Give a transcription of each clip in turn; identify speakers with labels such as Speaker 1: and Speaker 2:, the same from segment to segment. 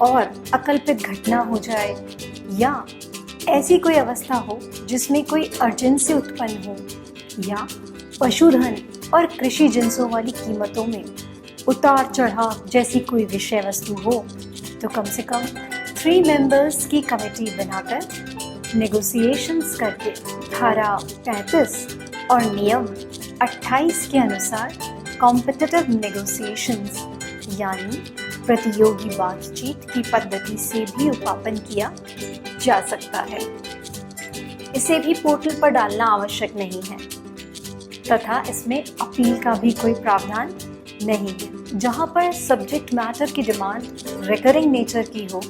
Speaker 1: और अकल्पित घटना हो जाए या ऐसी कोई अवस्था हो जिसमें कोई अर्जेंसी उत्पन्न हो या पशुधन और कृषि जिंसों वाली कीमतों में उतार चढ़ाव जैसी कोई विषय वस्तु हो तो कम से कम 3 मेंबर्स की कमेटी बनाकर नेगोशिएशंस करके धारा 35 और नियम 28 के अनुसार कॉम्पिटिटिव नेगोशिएशंस यानी प्रतियोगी बातचीत की पद्धति से भी उपापन किया जा सकता है। इसे भी पोर्टल पर डालना आवश्यक नहीं है तथा इसमें अपील का भी कोई प्रावधान नहीं है। जहां पर सब्जेक्ट मैटर की डिमांड रिकरिंग नेचर की हो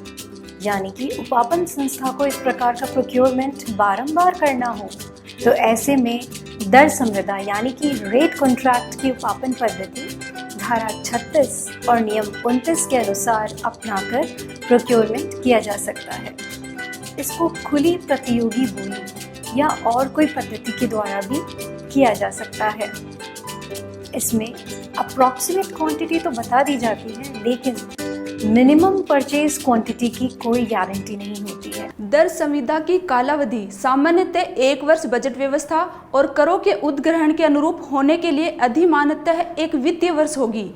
Speaker 1: यानी कि उपापन संस्था को इस प्रकार का प्रोक्योरमेंट बारंबार करना हो तो ऐसे में दर संविदा यानी कि रेट कॉन्ट्रैक्ट की उपापन पद्धति धारा 36 और नियम 29 के अनुसार अपनाकर प्रोक्योरमेंट किया जा सकता है। इसको खुली प्रतियोगी बोली या और कोई पद्धति के द्वारा भी किया जा सकता है। इसमें अप्रॉक्सीमेट क्वांटिटी तो बता दी जाती है लेकिन मिनिमम परचेज क्वांटिटी की कोई गारंटी नहीं होती है।
Speaker 2: दर संविदा की कालावधि सामान्यतः 1 वर्ष बजट व्यवस्था और करों के उद्ग्रहण के अनुरूप होने के लिए अधिमानतः 1 वित्तीय वर्ष होगी।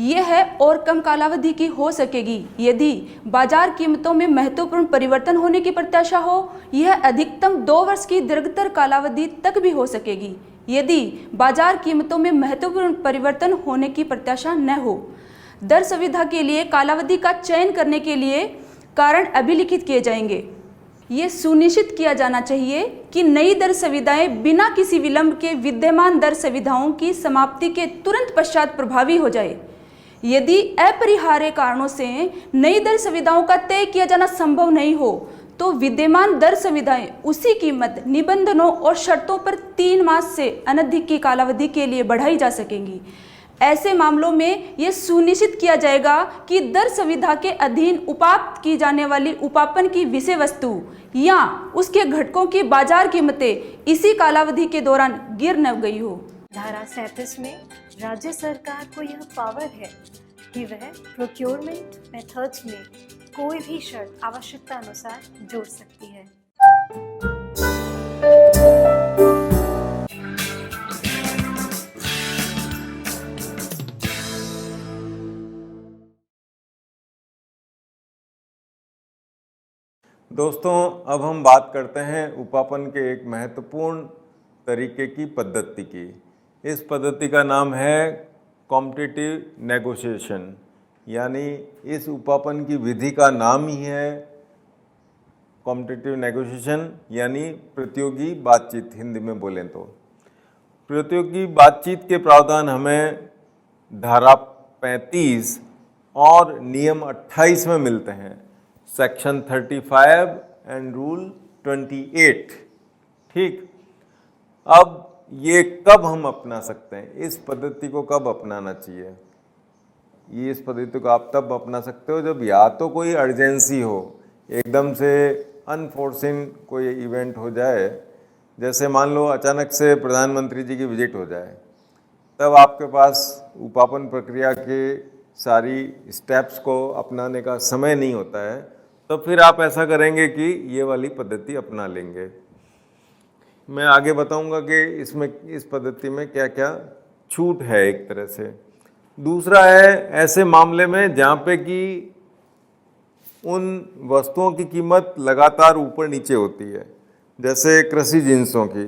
Speaker 2: यह है और कम कालावधि की हो सकेगी यदि बाजार कीमतों में महत्वपूर्ण परिवर्तन होने की प्रत्याशा हो। यह अधिकतम 2 वर्ष की दीर्घतर कालावधि तक भी हो सकेगी यदि बाजार कीमतों में महत्वपूर्ण परिवर्तन होने की प्रत्याशा न हो। दर संविदा के लिए कालावधि का चयन करने के लिए कारण अभिलिखित किए जाएंगे। ये सुनिश्चित किया जाना चाहिए कि नई दर संविदाएं बिना किसी विलंब के विद्यमान दर संविदाओं की समाप्ति के तुरंत पश्चात प्रभावी हो जाए। यदि अपरिहार्य कारणों से नई दर संविदाओं का तय किया जाना संभव नहीं हो तो विद्यमान दर संविदाएं उसी कीमत, निबंधनों और शर्तों पर 3 मास से अनधिक की कालावधि के लिए बढ़ाई जा सकेंगी। ऐसे मामलों में यह सुनिश्चित किया जाएगा कि दर संविदा के अधीन उपाप्त की जाने वाली उपापन की विषय वस्तु या उसके घटकों की बाजार कीमतें इसी कालावधि के दौरान गिर न गई हो।
Speaker 1: धारा 37 में राज्य सरकार को यह पावर है कि वह प्रोक्योरमेंट मेथड्स में कोई भी शर्त आवश्यकता अनुसार जोड़ सकती है।
Speaker 3: दोस्तों, अब हम बात करते हैं उपापन के एक महत्वपूर्ण तरीके की पद्धति की। इस पद्धति का नाम है कॉम्पिटिटिव नेगोशिएशन, यानी इस उपापन की विधि का नाम ही है कॉम्पिटिटिव नेगोशिएशन यानी प्रतियोगी बातचीत। हिंदी में बोलें तो प्रतियोगी बातचीत के प्रावधान हमें धारा 35 और नियम 28 में मिलते हैं, सेक्शन 35 एंड रूल 28। ठीक, अब ये कब हम अपना सकते हैं, इस पद्धति को कब अपनाना चाहिए? ये इस पद्धति को आप तब अपना सकते हो जब या तो कोई अर्जेंसी हो, एकदम से अनफोर्सिन कोई इवेंट हो जाए, जैसे मान लो अचानक से प्रधानमंत्री जी की विजिट हो जाए, तब आपके पास उपापन प्रक्रिया के सारी स्टेप्स को अपनाने का समय नहीं होता है, तो फिर आप ऐसा करेंगे कि ये वाली पद्धति अपना लेंगे। मैं आगे बताऊंगा कि इसमें इस पद्धति में क्या क्या छूट है एक तरह से। दूसरा है ऐसे मामले में जहाँ पे कि उन वस्तुओं की कीमत लगातार ऊपर नीचे होती है, जैसे कृषि जिंसों की।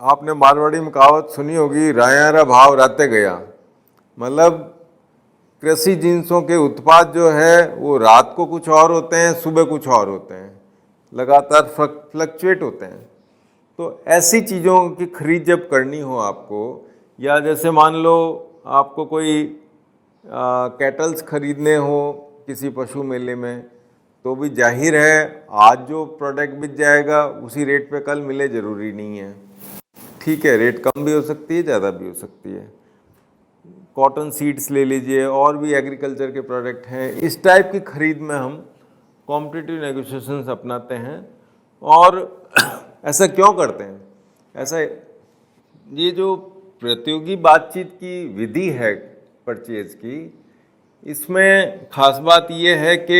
Speaker 3: आपने मारवाड़ी में कहावत सुनी होगी, रायारा भाव राते गया। मतलब कृषि जिंसों के उत्पाद जो है वो रात को कुछ और होते हैं, सुबह कुछ और होते हैं, लगातार फ्लक्चुएट होते हैं। तो ऐसी चीज़ों की खरीद जब करनी हो आपको, या जैसे मान लो आपको कोई कैटल्स खरीदने हो किसी पशु मेले में, तो भी जाहिर है आज जो प्रोडक्ट बिक जाएगा उसी रेट पे कल मिले ज़रूरी नहीं है। ठीक है, रेट कम भी हो सकती है, ज़्यादा भी हो सकती है। कॉटन सीड्स ले लीजिए, और भी एग्रीकल्चर के प्रोडक्ट हैं। इस टाइप की खरीद में हम कॉम्पिटिटिव नेगोशिएशंस अपनाते हैं। और ऐसा क्यों करते हैं? ऐसा ये जो प्रतियोगी बातचीत की विधि है परचेज की, इसमें खास बात ये है कि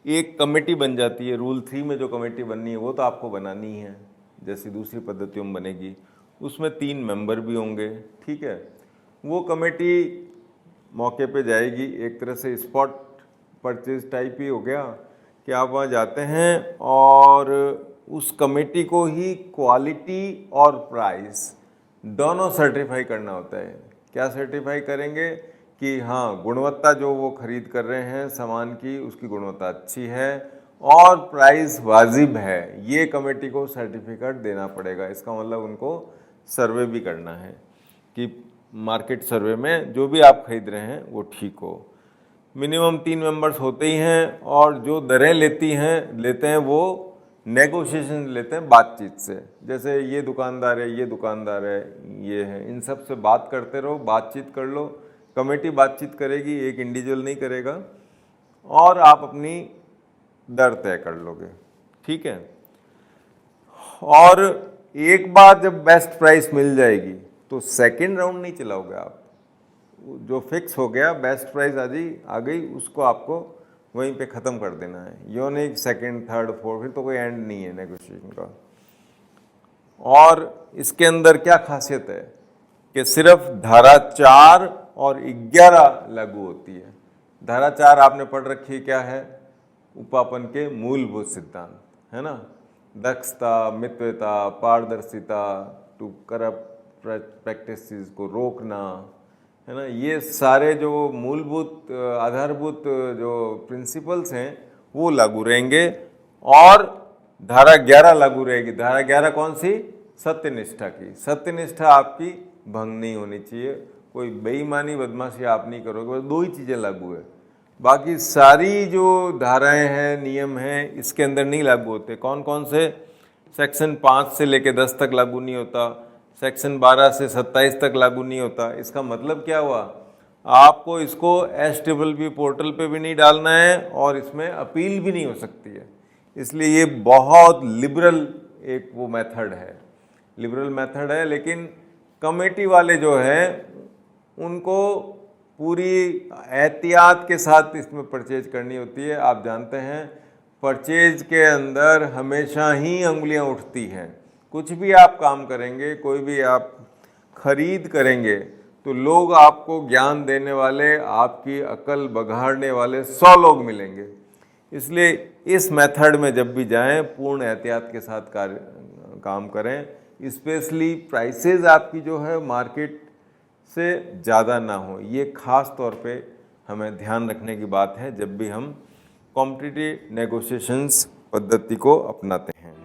Speaker 3: एक कमेटी बन जाती है। रूल 3 में जो कमेटी बननी है वो तो आपको बनानी है, जैसी दूसरी पद्धतियों में बनेगी। उसमें 3 मेंबर भी होंगे, ठीक है। वो कमेटी मौके पे जाएगी, एक तरह से स्पॉट परचेज टाइप ही हो गया कि आप वहाँ जाते हैं और उस कमेटी को ही क्वालिटी और प्राइस दोनों सर्टिफाई करना होता है। क्या सर्टिफाई करेंगे कि हाँ, गुणवत्ता जो वो खरीद कर रहे हैं सामान की, उसकी गुणवत्ता अच्छी है और प्राइस वाजिब है। ये कमेटी को सर्टिफिकेट देना पड़ेगा। इसका मतलब उनको सर्वे भी करना है कि मार्केट सर्वे में जो भी आप खरीद रहे हैं वो ठीक हो। मिनिमम 3 मेंबर्स होते ही हैं और जो दरें लेते हैं वो नेगोशिएशन लेते हैं बातचीत से। जैसे ये दुकानदार है, ये दुकानदार है, ये है, इन सब से बात करते रहो, बातचीत कर लो। कमेटी बातचीत करेगी, एक इंडिविजुअल नहीं करेगा, और आप अपनी दर तय कर लोगे, ठीक है। और एक बार जब बेस्ट प्राइस मिल जाएगी तो सेकंड राउंड नहीं चलाओगे आप। जो फिक्स हो गया बेस्ट प्राइस आ गई, उसको आपको वहीं पे ख़त्म कर देना है। यो नहीं सेकंड, थर्ड, फोर्थ, फिर तो कोई एंड नहीं है नेगोशिएशन का। और इसके अंदर क्या खासियत है कि सिर्फ धारा 4 और 11 लागू होती है। धारा 4 आपने पढ़ रखी है, क्या है? उपापन के मूलभूत सिद्धांत, है ना। दक्षता, मितव्यता, पारदर्शिता, टू करप्ट प्रैक्टिसेस को रोकना, है ना। ये सारे जो मूलभूत आधारभूत जो प्रिंसिपल्स हैं वो लागू रहेंगे। और धारा 11 लागू रहेगी। धारा 11 कौन सी? सत्यनिष्ठा की। सत्यनिष्ठा आपकी भंग नहीं होनी चाहिए, कोई बेईमानी बदमाशी आप नहीं करोगे। बस 2 ही चीज़ें लागू है, बाकी सारी जो धाराएं हैं, नियम हैं, इसके अंदर नहीं लागू होते। कौन कौन से? सेक्शन 5 से लेके 10 तक लागू नहीं होता, सेक्शन 12 से 27 तक लागू नहीं होता। इसका मतलब क्या हुआ? आपको इसको SPPP पोर्टल पे भी नहीं डालना है और इसमें अपील भी नहीं हो सकती है। इसलिए ये बहुत लिबरल एक वो मेथड है, लिबरल मेथड है। लेकिन कमेटी वाले जो हैं उनको पूरी एहतियात के साथ इसमें परचेज करनी होती है। आप जानते हैं परचेज के अंदर हमेशा ही अंगुलियां उठती हैं। कुछ भी आप काम करेंगे, कोई भी आप खरीद करेंगे, तो लोग आपको ज्ञान देने वाले, आपकी अकल बघाड़ने वाले 100 लोग मिलेंगे। इसलिए इस मेथड में जब भी जाएं पूर्ण एहतियात के साथ काम करें। स्पेशली प्राइसेस आपकी जो है मार्केट से ज़्यादा ना हो, ये खास तौर पे हमें ध्यान रखने की बात है जब भी हम कॉम्पिटिटिव नेगोशिएशंस पद्धति को अपनाते हैं।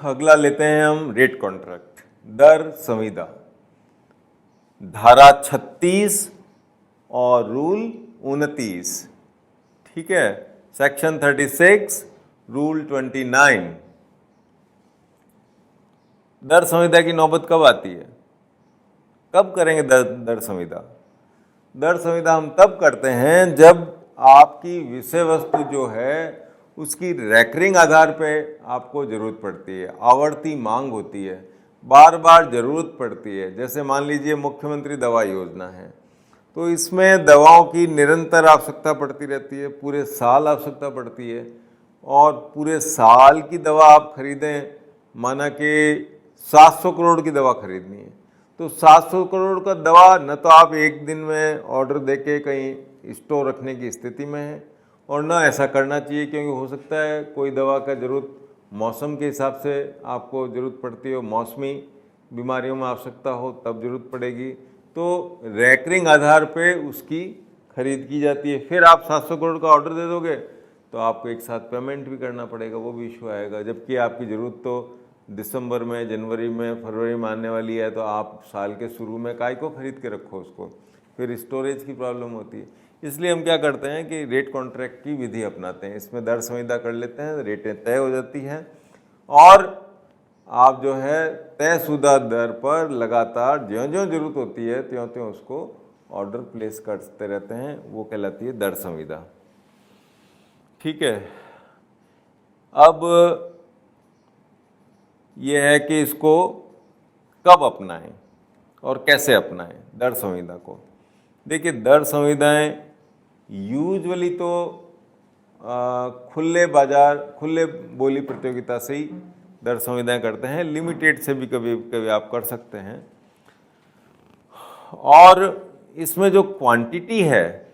Speaker 3: अगला लेते हैं हम रेट कॉन्ट्रैक्ट, दर संविदा। धारा 36 और रूल 29, ठीक है। Section 36, rule 29। दर संविदा की नौबत कब आती है? कब करेंगे दर संविदा? दर संविदा हम तब करते हैं जब आपकी विषय वस्तु जो है उसकी रैकरिंग आधार पे आपको ज़रूरत पड़ती है, आवर्ती मांग होती है, बार बार ज़रूरत पड़ती है। जैसे मान लीजिए मुख्यमंत्री दवा योजना है, तो इसमें दवाओं की निरंतर आवश्यकता पड़ती रहती है, पूरे साल आवश्यकता पड़ती है। और पूरे साल की दवा आप खरीदें, माना कि 700 करोड़ की दवा खरीदनी है, तो 700 करोड़ का दवा न तो आप एक दिन में ऑर्डर देके कहीं स्टोर रखने की स्थिति में है, और ना ऐसा करना चाहिए, क्योंकि हो सकता है कोई दवा का ज़रूरत मौसम के हिसाब से आपको ज़रूरत पड़ती हो, मौसमी बीमारियों में आवश्यकता हो तब ज़रूरत पड़ेगी। तो रैकरिंग आधार पे उसकी खरीद की जाती है। फिर आप 700 करोड़ का ऑर्डर दे दोगे तो आपको एक साथ पेमेंट भी करना पड़ेगा, वो भी इशू आएगा। जबकि आपकी ज़रूरत तो दिसंबर में, जनवरी में, फरवरी में आने वाली है, तो आप साल के शुरू में काय को खरीद के रखो उसको, फिर स्टोरेज की प्रॉब्लम होती है। इसलिए हम क्या करते हैं कि रेट कॉन्ट्रैक्ट की विधि अपनाते हैं। इसमें दर संविदा कर लेते हैं, रेटें तय हो जाती हैं। और आप जो है तयशुदा दर पर लगातार ज्यों-ज्यों जरूरत होती है त्यों-त्यों उसको ऑर्डर प्लेस करते रहते हैं, वो कहलाती है दर संविदा। ठीक है, अब ये है कि इसको कब अपनाएं और कैसे अपनाएं दर संविदा को। देखिए, दर संविदाएं यूजुअली तो खुले बाजार, खुले बोली प्रतियोगिता से ही दर संविदाएं करते हैं, लिमिटेड से भी कभी कभी आप कर सकते हैं। और इसमें जो क्वांटिटी है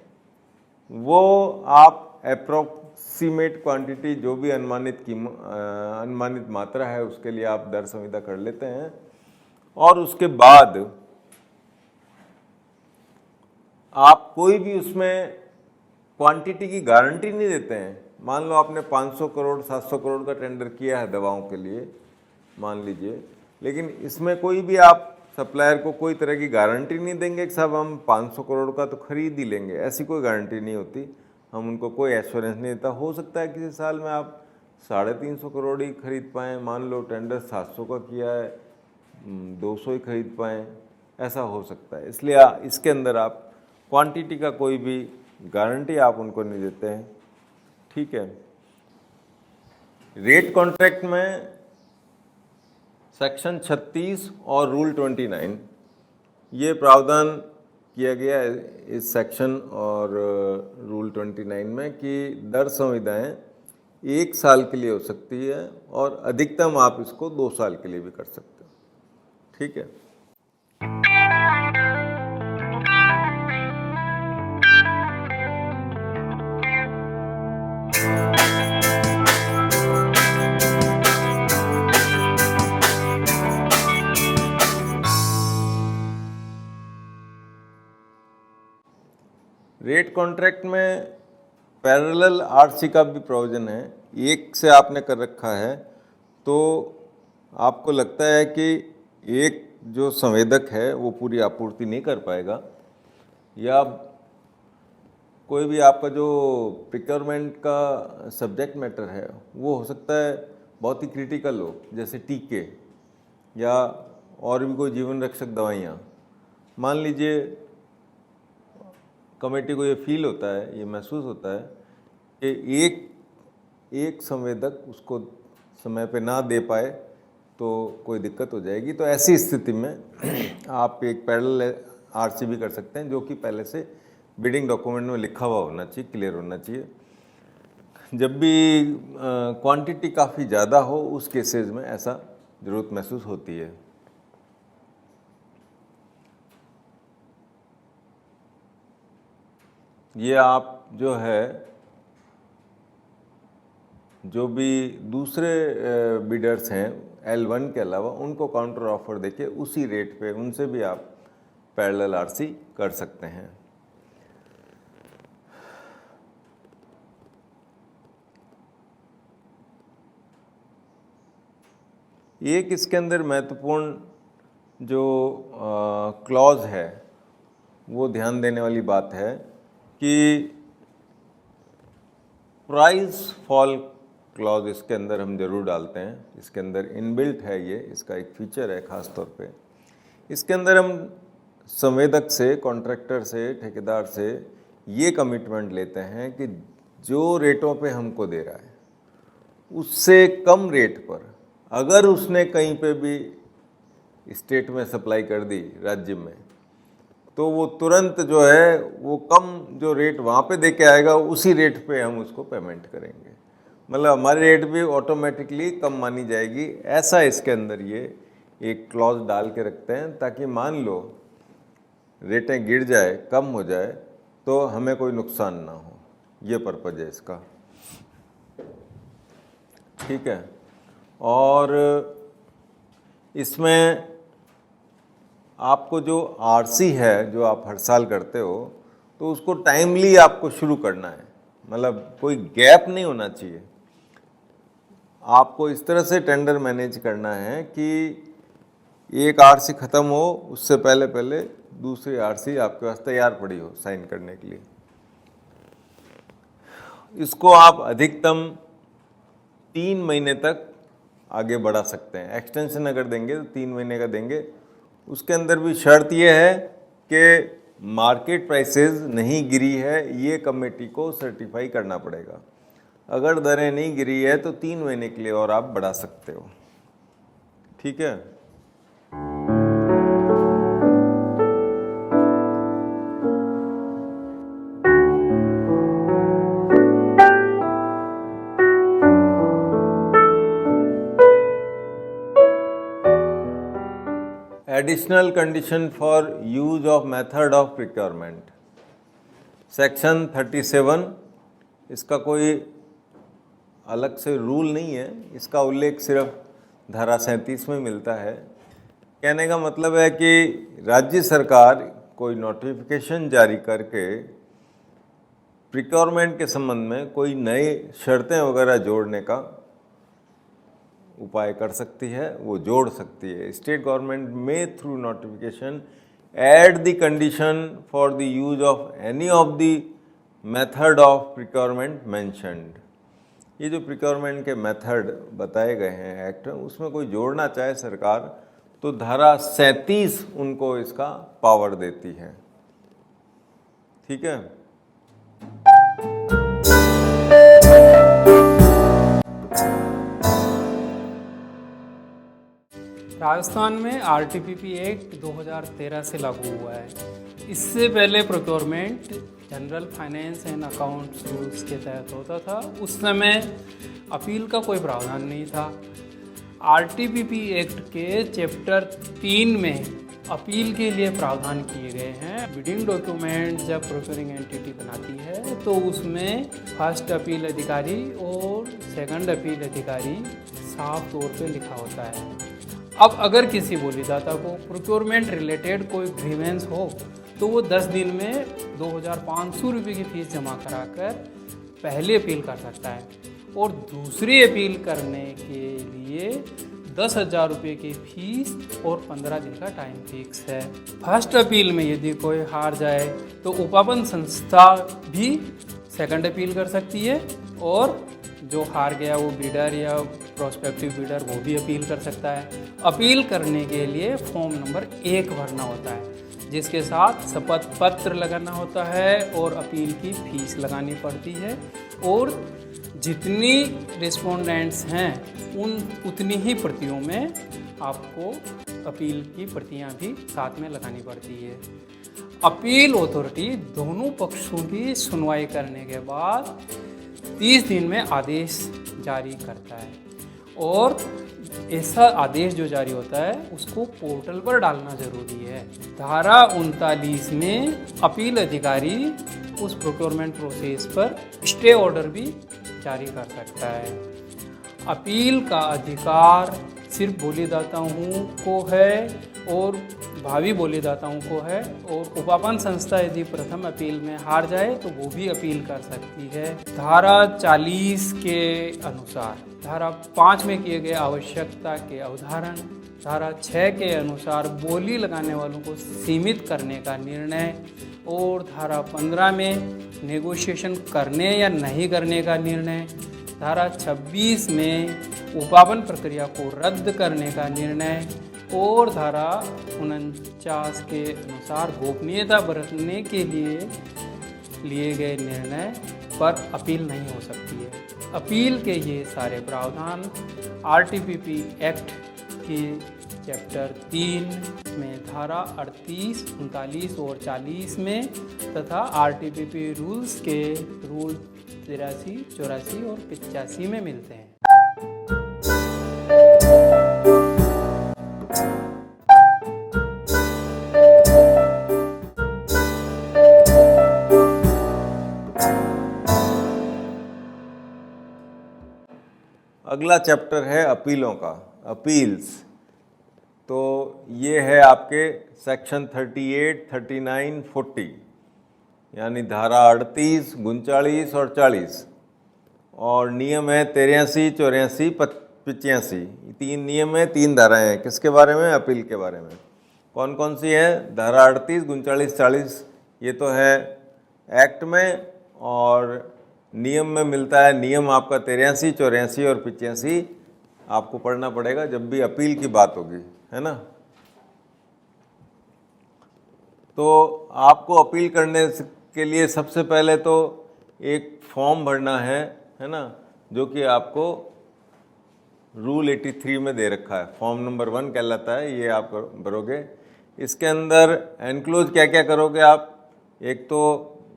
Speaker 3: वो आप अप्रोक्सीमेट क्वांटिटी, जो भी अनुमानित मात्रा है उसके लिए आप दर संविदा कर लेते हैं। और उसके बाद आप कोई भी उसमें क्वांटिटी की गारंटी नहीं देते हैं। मान लो आपने 500 करोड़ 700 करोड़ का टेंडर किया है दवाओं के लिए, मान लीजिए, लेकिन इसमें कोई भी आप सप्लायर को कोई तरह की गारंटी नहीं देंगे कि साहब हम 500 करोड़ का तो खरीद ही लेंगे, ऐसी कोई गारंटी नहीं होती। हम उनको कोई एश्योरेंस नहीं देता। हो सकता है किसी साल में आप 350 करोड़ ही खरीद पाएँ, मान लो टेंडर 700 का किया है 200 ही खरीद पाएँ, ऐसा हो सकता है। इसलिए इसके अंदर आप क्वांटिटी का कोई भी गारंटी आप उनको नहीं देते हैं। ठीक है, रेट कॉन्ट्रैक्ट में सेक्शन 36 और रूल 29 ये प्रावधान किया गया है इस सेक्शन और रूल 29 में कि दर संविदाएं 1 साल के लिए हो सकती है और अधिकतम आप इसको 2 साल के लिए भी कर सकते हो। ठीक है, रेट कॉन्ट्रैक्ट में पैरेलल आरसी का भी प्रोविजन है। एक से आपने कर रखा है तो आपको लगता है कि एक जो संवेदक है वो पूरी आपूर्ति नहीं कर पाएगा, या कोई भी आपका जो प्रिक्योरमेंट का सब्जेक्ट मैटर है वो हो सकता है बहुत ही क्रिटिकल हो, जैसे टीके या और भी कोई जीवन रक्षक दवाइयाँ। मान लीजिए कमेटी को ये फील होता है, ये महसूस होता है कि एक संवेदक उसको समय पे ना दे पाए तो कोई दिक्कत हो जाएगी। तो ऐसी स्थिति में आप एक पैरेलल आरसी भी कर सकते हैं, जो कि पहले से बिडिंग डॉक्यूमेंट में लिखा हुआ होना चाहिए, क्लियर होना चाहिए। जब भी क्वांटिटी काफ़ी ज़्यादा हो उस केसेस में ऐसा ज़रूरत महसूस होती है। ये आप जो है जो भी दूसरे बिडर्स हैं L1 के अलावा उनको काउंटर ऑफर देके उसी रेट पे उनसे भी आप पैरेलल आरसी कर सकते हैं। एक इसके अंदर महत्वपूर्ण जो क्लॉज है वो ध्यान देने वाली बात है कि प्राइस फॉल क्लॉज इसके अंदर हम जरूर डालते हैं। इसके अंदर इनबिल्ट है, ये इसका एक फीचर है खास तौर पे। इसके अंदर हम संवेदक से, कॉन्ट्रैक्टर से, ठेकेदार से ये कमिटमेंट लेते हैं कि जो रेटों पे हमको दे रहा है उससे कम रेट पर अगर उसने कहीं पे भी स्टेट में सप्लाई कर दी, राज्य में, तो वो तुरंत जो है वो कम जो रेट वहाँ पे दे के आएगा उसी रेट पे हम उसको पेमेंट करेंगे। मतलब हमारी रेट भी ऑटोमेटिकली कम मानी जाएगी। ऐसा इसके अंदर ये एक क्लॉज डाल के रखते हैं ताकि मान लो रेटें गिर जाए, कम हो जाए, तो हमें कोई नुकसान ना हो। ये पर्पज़ है इसका। ठीक है, और इसमें आपको जो आरसी है जो आप हर साल करते हो तो उसको टाइमली आपको शुरू करना है। मतलब कोई गैप नहीं होना चाहिए। आपको इस तरह से टेंडर मैनेज करना है कि एक आरसी ख़त्म हो उससे पहले पहले दूसरी आरसी आपके पास तैयार पड़ी हो साइन करने के लिए। इसको आप अधिकतम 3 महीने तक आगे बढ़ा सकते हैं। एक्सटेंशन अगर देंगे तो 3 महीने का देंगे। उसके अंदर भी शर्त ये है कि मार्केट प्राइसेस नहीं गिरी है, ये कमेटी को सर्टिफाई करना पड़ेगा। अगर दरें नहीं गिरी है तो 3 महीने के लिए और आप बढ़ा सकते हो। ठीक है। Additional condition for use of method of procurement, section 37। इसका कोई अलग से रूल नहीं है, इसका उल्लेख सिर्फ धारा 37 में मिलता है। कहने का मतलब है कि राज्य सरकार कोई नोटिफिकेशन जारी करके प्रिक्योरमेंट के संबंध में कोई नई शर्तें वगैरह जोड़ने का उपाय कर सकती है, वो जोड़ सकती है। स्टेट गवर्नमेंट में through notification add the condition for the use of any of the method of procurement mentioned. ये जो प्रिक्योरमेंट के मेथड बताए गए हैं एक्ट में, उसमें कोई जोड़ना चाहे सरकार तो धारा 37 उनको इसका पावर देती है। ठीक है।
Speaker 4: राजस्थान में आरटीपीपी एक्ट 2013 से लागू हुआ है। इससे पहले procurement general finance and accounts rules के तहत होता था। उस समय अपील का कोई प्रावधान नहीं था। आरटीपीपी एक्ट के चैप्टर 3 में अपील के लिए प्रावधान किए गए हैं। बिडिंग डॉक्यूमेंट जब प्रोक्योरिंग एंटिटी बनाती है तो उसमें फर्स्ट अपील अधिकारी और सेकंड अपील अधिकारी साफ तौर पे लिखा होता है। अब अगर किसी बोलीदाता को प्रोक्योरमेंट रिलेटेड कोई ग्रीवेंस हो तो वो 10 दिन में 2500 रुपये की फीस जमा कराकर पहली अपील कर सकता है और दूसरी अपील करने के लिए 10,000 रुपये की फीस और 15 दिन का टाइम फिक्स है। फर्स्ट अपील में यदि कोई हार जाए तो उपापन संस्था भी सेकंड अपील कर सकती है और जो हार गया वो बिडर या प्रोस्पेक्टिव बिडर वो भी अपील कर सकता है। अपील करने के लिए फॉर्म नंबर 1 भरना होता है जिसके साथ शपथ पत्र लगाना होता है और अपील की फीस लगानी पड़ती है और जितनी रिस्पोंडेंट्स हैं उतनी ही प्रतियों में आपको अपील की प्रतियां भी साथ में लगानी पड़ती है। अपील अथॉरिटी दोनों पक्षों की सुनवाई करने के बाद 30 दिन में आदेश जारी करता है और ऐसा आदेश जो जारी होता है उसको पोर्टल पर डालना जरूरी है। धारा 39 में अपील अधिकारी उस प्रोक्योरमेंट प्रोसेस पर स्टे ऑर्डर भी जारी कर सकता है। अपील का अधिकार सिर्फ बोलीदाताओं को है और भावी बोलीदाताओं को है और उपापन संस्था यदि प्रथम अपील में हार जाए तो वो भी अपील कर सकती है। धारा 40 के अनुसार धारा 5 में किए गए आवश्यकता के अवधारण, धारा 6 के अनुसार बोली लगाने वालों को सीमित करने का निर्णय और धारा 15 में नेगोशिएशन करने या नहीं करने का निर्णय, धारा 26 में उपापन प्रक्रिया को रद्द करने का निर्णय और धारा 49 के अनुसार गोपनीयता बरतने के लिए गए निर्णय पर अपील नहीं हो सकती है। अपील के ये सारे प्रावधान आरटीपीपी एक्ट के चैप्टर 3 में धारा 38, 39 और 40 में तथा आरटीपीपी रूल्स के रूल 83, 84 और 85 में मिलते हैं।
Speaker 3: अगला चैप्टर है अपीलों का, अपील्स। तो ये है आपके सेक्शन 38, 39, 40 यानी धारा 38, 39 और 40 और नियम है 83, 84, 85। 3 नियम है, 3 धाराएं हैं। किसके बारे में? अपील के बारे में। कौन कौन सी है? धारा 38, 39, 40 ये तो है एक्ट में और नियम में मिलता है। नियम आपका 83, 84 और 85 आपको पढ़ना पड़ेगा जब भी अपील की बात होगी, है ना। तो आपको अपील करने के लिए सबसे पहले तो एक फॉर्म भरना है ना, जो कि आपको रूल 83 में दे रखा है। फॉर्म नंबर 1 कहलाता है, ये आप भरोगे। इसके अंदर एनक्लोज क्या क्या करोगे आप, एक तो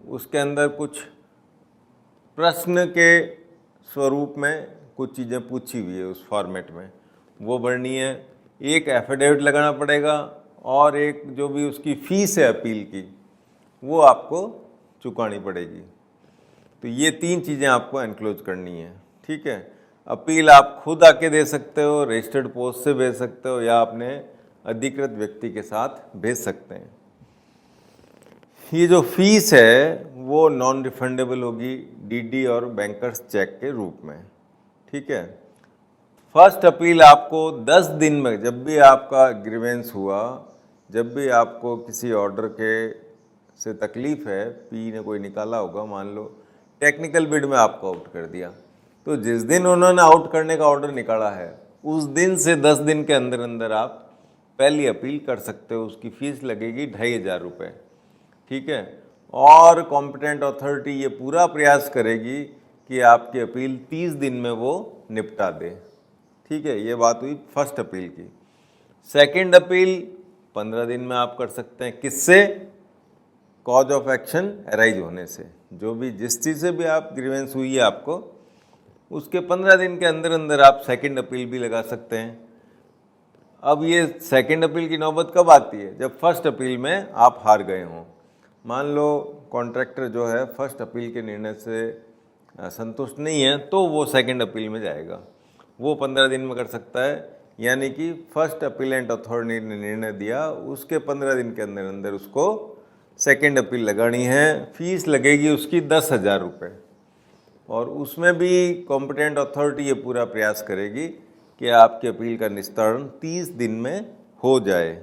Speaker 3: उसके अंदर कुछ प्रश्न के स्वरूप में कुछ चीज़ें पूछी हुई है उस फॉर्मेट में, वो भरनी है। एक एफिडेविट लगाना पड़ेगा और एक जो भी उसकी फ़ीस है अपील की वो आपको चुकानी पड़ेगी। तो ये 3 चीज़ें आपको एनक्लोज करनी है, ठीक है। अपील आप खुद आके दे सकते हो, रजिस्टर्ड पोस्ट से भेज सकते हो, या अपने अधिकृत व्यक्ति के साथ भेज सकते हैं। ये जो फीस है वो नॉन रिफंडेबल होगी डीडी और बैंकर्स चेक के रूप में, ठीक है। फर्स्ट अपील आपको 10 दिन में, जब भी आपका ग्रीवेंस हुआ, जब भी आपको किसी ऑर्डर के से तकलीफ है, पी ने कोई निकाला होगा, मान लो टेक्निकल बिड में आपको आउट कर दिया, तो जिस दिन उन्होंने आउट करने का ऑर्डर निकाला है उस दिन से 10 दिन के अंदर अंदर आप पहली अपील कर सकते हो। उसकी फ़ीस लगेगी 2500 रुपये, ठीक है। और कॉम्पिटेंट अथॉरिटी ये पूरा प्रयास करेगी कि आपकी अपील 30 दिन में वो निपटा दे, ठीक है। ये बात हुई फर्स्ट अपील की। सेकंड अपील 15 दिन में आप कर सकते हैं। किससे? कॉज ऑफ एक्शन अराइज होने से। जो भी जिस चीज़ से भी आप ग्रीवेंस हुई है आपको, उसके 15 दिन के अंदर अंदर आप सेकंड अपील भी लगा सकते हैं। अब ये सेकंड अपील की नौबत कब आती है? जब फर्स्ट अपील में आप हार गए हों। मान लो कॉन्ट्रैक्टर जो है फर्स्ट अपील के निर्णय से संतुष्ट नहीं है, तो वो सेकंड अपील में जाएगा। वो 15 दिन में कर सकता है, यानी कि फर्स्ट अपीलेंट अथॉरिटी ने निर्णय दिया उसके 15 दिन के अंदर अंदर उसको सेकंड अपील लगानी है। फीस लगेगी उसकी 10,000 रुपये, और उसमें भी कॉम्पिटेंट अथॉरिटी ये पूरा प्रयास करेगी कि आपकी अपील का निस्तारण 30 दिन में हो जाए।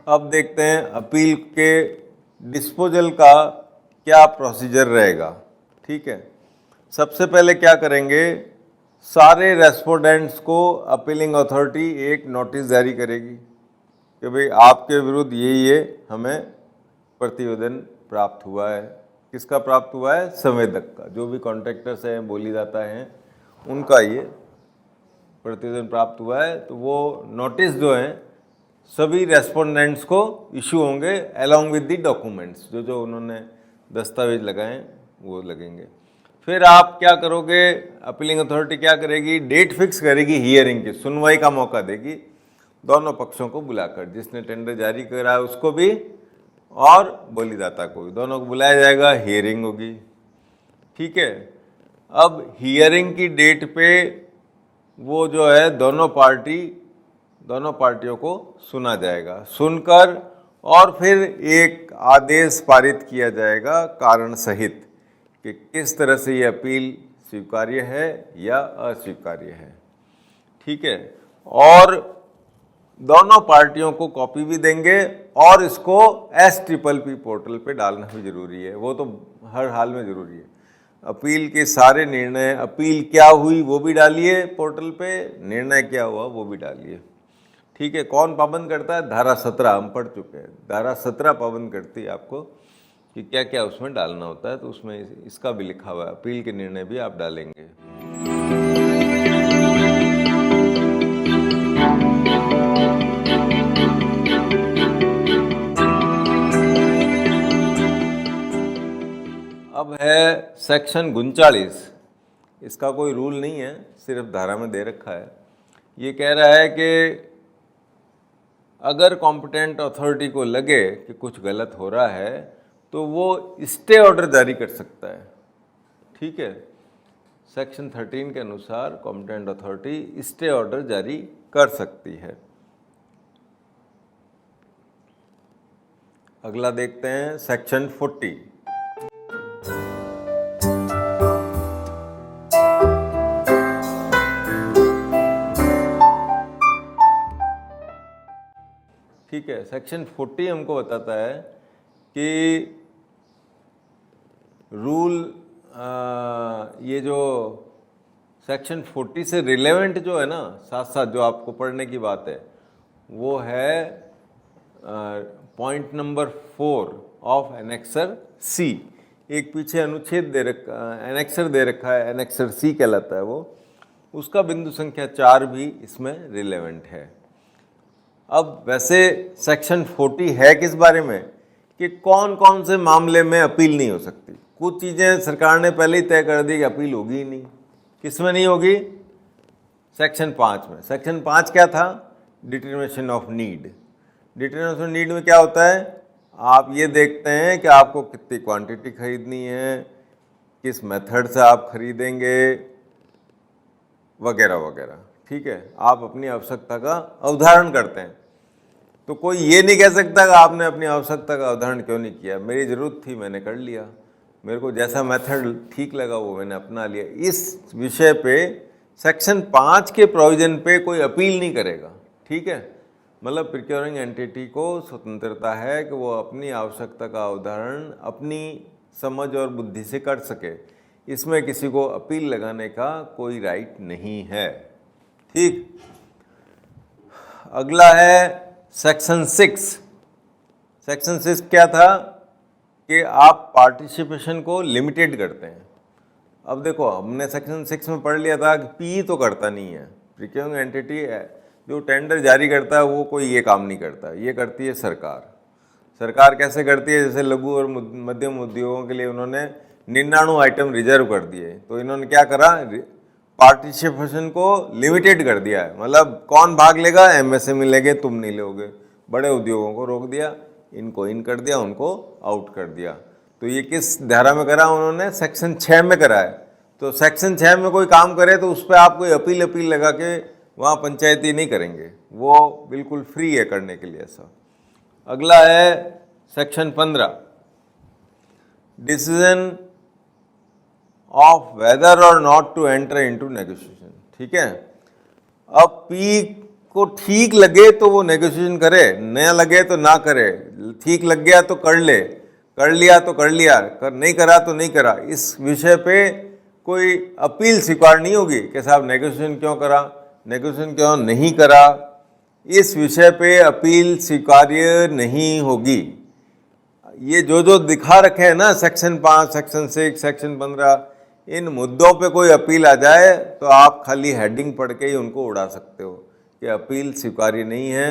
Speaker 3: अब देखते हैं अपील के डिस्पोजल का क्या प्रोसीजर रहेगा, ठीक है। सबसे पहले क्या करेंगे, सारे रेस्पोंडेंट्स को अपीलिंग अथॉरिटी एक नोटिस जारी करेगी कि भाई आपके विरुद्ध ये हमें प्रतिवेदन प्राप्त हुआ है। किसका प्राप्त हुआ है? संवेदक का। जो भी कॉन्ट्रैक्टर्स हैं, बोलीदाता हैं, उनका ये प्रतिवेदन प्राप्त हुआ है। तो वो नोटिस जो है सभी रेस्पोंडेंट्स को इशू होंगे अलॉन्ग विद द डॉक्यूमेंट्स। जो उन्होंने दस्तावेज लगाए वो लगेंगे। फिर आप क्या करोगे, अपीलिंग अथॉरिटी क्या करेगी, डेट फिक्स करेगी हियरिंग की, सुनवाई का मौका देगी दोनों पक्षों को बुलाकर, जिसने टेंडर जारी करा है उसको भी और बोलीदाता को भी, दोनों को बुलाया जाएगा, हियरिंग होगी, ठीक है। अब हियरिंग की डेट पे वो जो है दोनों पार्टियों को सुना जाएगा। सुनकर और फिर एक आदेश पारित किया जाएगा कारण सहित कि किस तरह से ये अपील स्वीकार्य है या अस्वीकार्य है, ठीक है। और दोनों पार्टियों को कॉपी भी देंगे और इसको SPPP पोर्टल पे डालना भी जरूरी है। वो तो हर हाल में जरूरी है। अपील के सारे निर्णय, अपील क्या हुई वो भी डालिए पोर्टल पे, निर्णय क्या हुआ वो भी डालिए, ठीक है। कौन पाबंद करता है? धारा 17 हम पढ़ चुके हैं। धारा 17 पाबंद करती है आपको कि क्या क्या उसमें डालना होता है। तो उसमें इसका भी लिखा हुआ है, अपील के निर्णय भी आप डालेंगे। अब है सेक्शन 39। इसका कोई रूल नहीं है, सिर्फ धारा में दे रखा है। ये कह रहा है कि अगर कॉम्पिटेंट अथॉरिटी को लगे कि कुछ गलत हो रहा है तो वो स्टे ऑर्डर जारी कर सकता है, ठीक है। सेक्शन 13 के अनुसार कॉम्पिटेंट अथॉरिटी स्टे ऑर्डर जारी कर सकती है। अगला देखते हैं सेक्शन 40। ठीक है। सेक्शन 40 हमको बताता है कि रूल ये जो सेक्शन 40 से रिलेवेंट जो है ना, साथ साथ जो आपको पढ़ने की बात है, वो है पॉइंट नंबर 4 ऑफ एनेक्सर सी। एक पीछे अनुच्छेद दे रखा, एनेक्सर दे रखा है, एनेक्सर सी कहलाता है वो, उसका बिंदु संख्या 4 भी इसमें रिलेवेंट है। अब वैसे सेक्शन 40 है किस बारे में, कि कौन कौन से मामले में अपील नहीं हो सकती। कुछ चीज़ें सरकार ने पहले ही तय कर दी कि अपील होगी ही नहीं। किस में नहीं होगी? सेक्शन 5 में। सेक्शन 5 क्या था? Determination of need. Determination of need में क्या होता है? आप ये देखते हैं कि आपको कितनी क्वांटिटी खरीदनी है, किस मेथड से आप खरीदेंगे, वगैरह वगैरह। ठीक है, आप अपनी आवश्यकता का अवधारण करते हैं। तो कोई ये नहीं कह सकता कि आपने अपनी आवश्यकता का अवधारण क्यों नहीं किया। मेरी ज़रूरत थी, मैंने कर लिया, मेरे को जैसा मेथड ठीक लगा वो मैंने अपना लिया। इस विषय पे सेक्शन 5 के प्रोविज़न पे कोई अपील नहीं करेगा। ठीक है, मतलब प्रोक्योरिंग एंटिटी को स्वतंत्रता है कि वो अपनी आवश्यकता का अवधारण अपनी समझ और बुद्धि से कर सके। इसमें किसी को अपील लगाने का कोई राइट नहीं है। ठीक, अगला है सेक्शन 6। सेक्शन 6 क्या था? कि आप पार्टिसिपेशन को लिमिटेड करते हैं। अब देखो, हमने सेक्शन 6 में पढ़ लिया था कि पी तो करता नहीं है, प्रोक्योरिंग एंटिटी है जो टेंडर जारी करता है वो कोई ये काम नहीं करता, ये करती है सरकार। सरकार कैसे करती है? जैसे लघु और मध्यम उद्योगों के लिए उन्होंने 99 आइटम रिजर्व कर दिए, तो इन्होंने क्या करा? पार्टिसिपेशन को लिमिटेड कर दिया है। मतलब कौन भाग लेगा? एमएसएमई लेंगे, तुम नहीं लोगे। बड़े उद्योगों को रोक दिया, इनको इन कर दिया, उनको आउट कर दिया। तो ये किस धारा में करा उन्होंने? सेक्शन 6 में करा है। तो सेक्शन 6 में कोई काम करे तो उस पर आप कोई अपील लगा के वहाँ पंचायती नहीं करेंगे, वो बिल्कुल फ्री है करने के लिए ऐसा। अगला है सेक्शन 15, डिसीजन ऑफ वेदर और not to enter into negotiation. ठीक है, अब पी को ठीक लगे तो वो नेगोशिएशन करे, न लगे तो ना करे। ठीक लग गया तो कर ले, कर लिया तो कर लिया, नहीं करा तो नहीं करा। इस विषय पे कोई अपील स्वीकार नहीं होगी कि साहब नेगोशिएशन क्यों करा, नेगोशिएशन क्यों नहीं करा। इस विषय पे अपील स्वीकार्य नहीं होगी। ये जो दिखा रखे हैं ना, सेक्शन 5, सेक्शन 6, सेक्शन 15, इन मुद्दों पे कोई अपील आ जाए तो आप खाली हेडिंग पढ़ के ही उनको उड़ा सकते हो कि अपील स्वीकार्य नहीं है,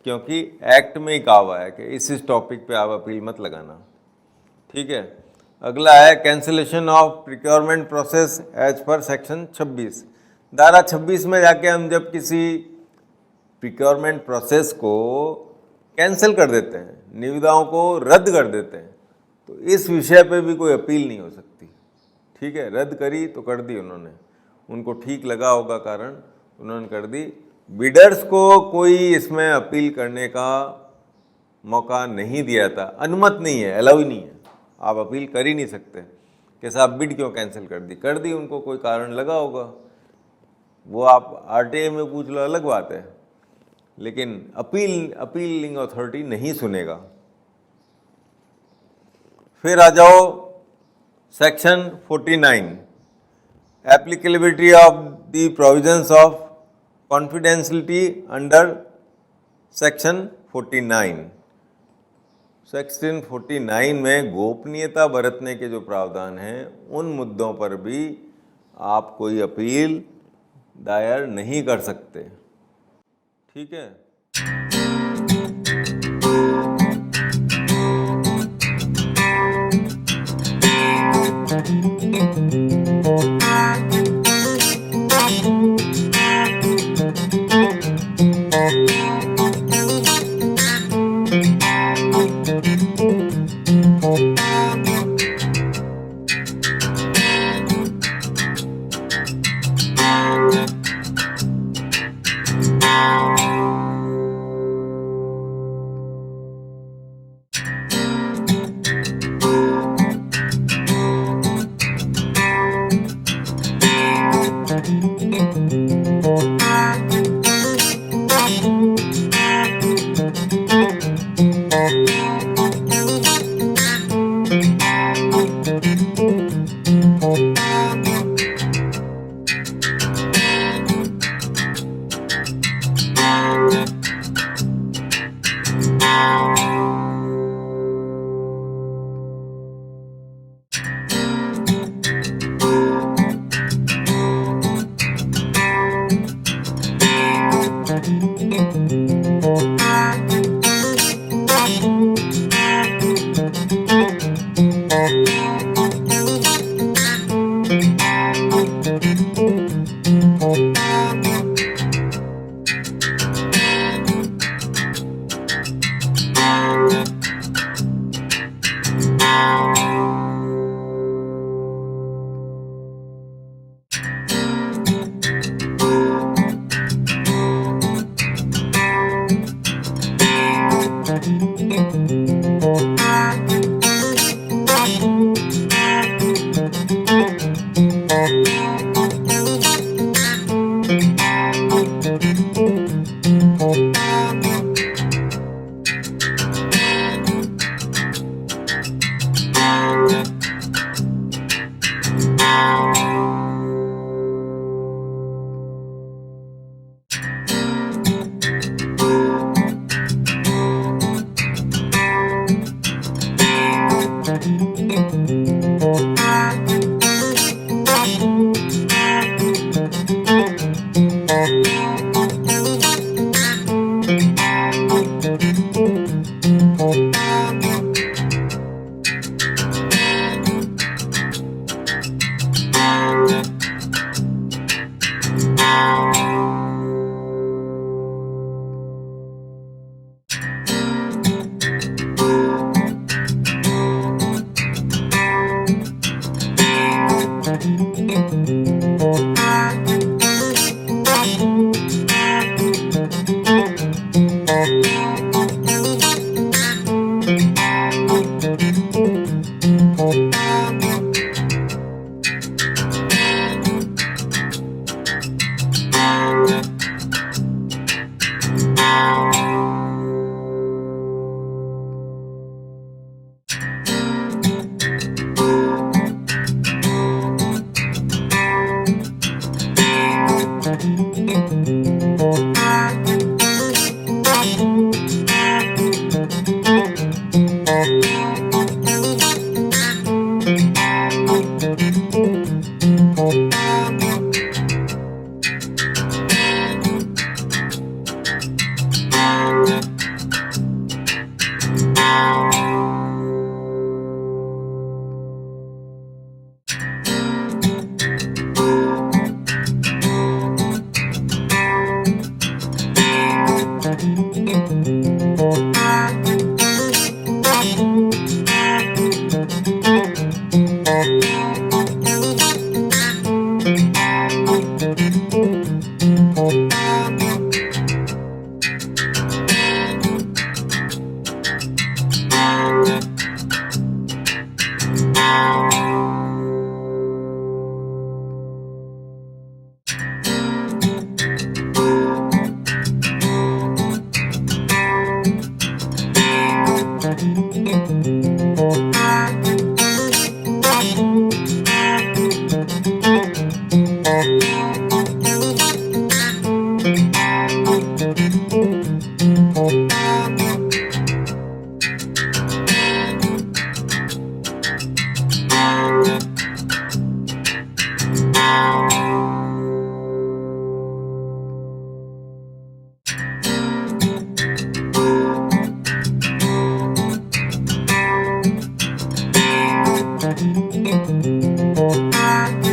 Speaker 3: क्योंकि एक्ट में ही कहा हुआ है कि इस टॉपिक पे आप अपील मत लगाना। ठीक है, अगला है cancellation of procurement process as per section 26। धारा 26 में जाके हम जब किसी प्रोक्योरमेंट प्रोसेस को कैंसिल कर देते हैं, निविदाओं को रद्द कर देते हैं, तो इस विषय पे भी कोई अपील नहीं हो सकती। ठीक है, रद्द करी तो कर दी उन्होंने, उनको ठीक लगा होगा कारण, उन्होंने कर दी। बिडर्स को कोई इसमें अपील करने का मौका नहीं दिया था, अनुमत नहीं है, अलाउ ही नहीं है। आप अपील कर ही नहीं सकते कि साहब बिड क्यों कैंसिल कर दी, कर दी, उनको कोई कारण लगा होगा, वो आप आरटीआई में पूछ लो, अलग बात है, लेकिन अपीलिंग अथॉरिटी नहीं सुनेगा। फिर आ जाओ section 49, applicability of the provisions of confidentiality under section 49। Section 49 में गोपनीयता बरतने के जो प्रावधान हैं, उन मुद्दों पर भी आप कोई अपील दायर नहीं कर सकते। ठीक है,
Speaker 1: है।